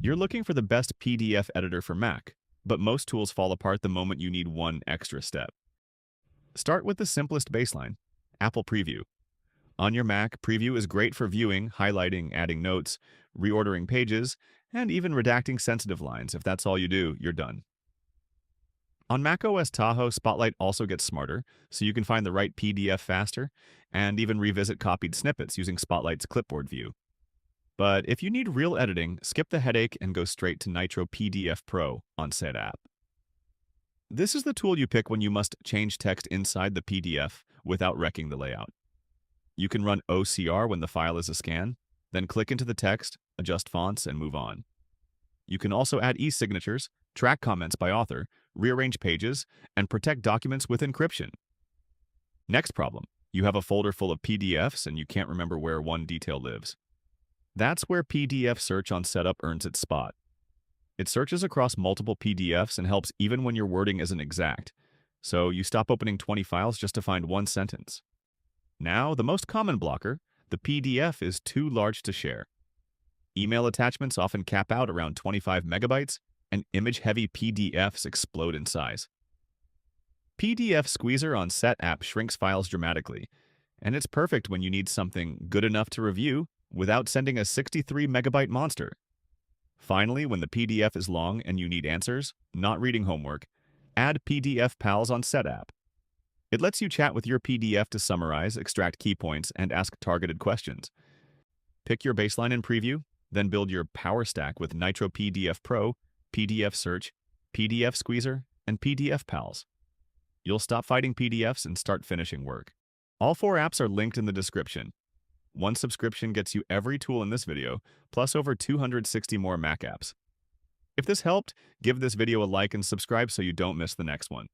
You're looking for the best PDF editor for Mac, but most tools fall apart the moment you need one extra step. Start with the simplest baseline, Apple Preview. On your Mac, Preview is great for viewing, highlighting, adding notes, reordering pages, and even redacting sensitive lines. If that's all you do, you're done. On macOS Tahoe, Spotlight also gets smarter, so you can find the right PDF faster, and even revisit copied snippets using Spotlight's clipboard view. But if you need real editing, skip the headache and go straight to Nitro PDF Pro on Setapp. This is the tool you pick when you must change text inside the PDF without wrecking the layout. You can run OCR when the file is a scan, then click into the text, adjust fonts, and move on. You can also add e-signatures, track comments by author, rearrange pages, and protect documents with encryption. Next problem, you have a folder full of PDFs and you can't remember where one detail lives. That's where PDF Search on Setapp earns its spot. It searches across multiple PDFs and helps even when your wording isn't exact, so you stop opening 20 files just to find one sentence. Now, the most common blocker, the PDF is too large to share. Email attachments often cap out around 25 megabytes, and image-heavy PDFs explode in size. PDF Squeezer on Setapp shrinks files dramatically, and it's perfect when you need something good enough to review without sending a 63 megabyte monster. Finally, when the PDF is long and you need answers, not reading homework, add PDF Pals on Setapp. It lets you chat with your PDF to summarize, extract key points, and ask targeted questions. Pick your baseline in Preview, then build your power stack with Nitro PDF Pro, PDF Search, PDF Squeezer, and PDF Pals. You'll stop fighting PDFs and start finishing work. All 4 apps are linked in the description. One subscription gets you every tool in this video, plus over 260 more Mac apps. If this helped, give this video a like and subscribe so you don't miss the next one.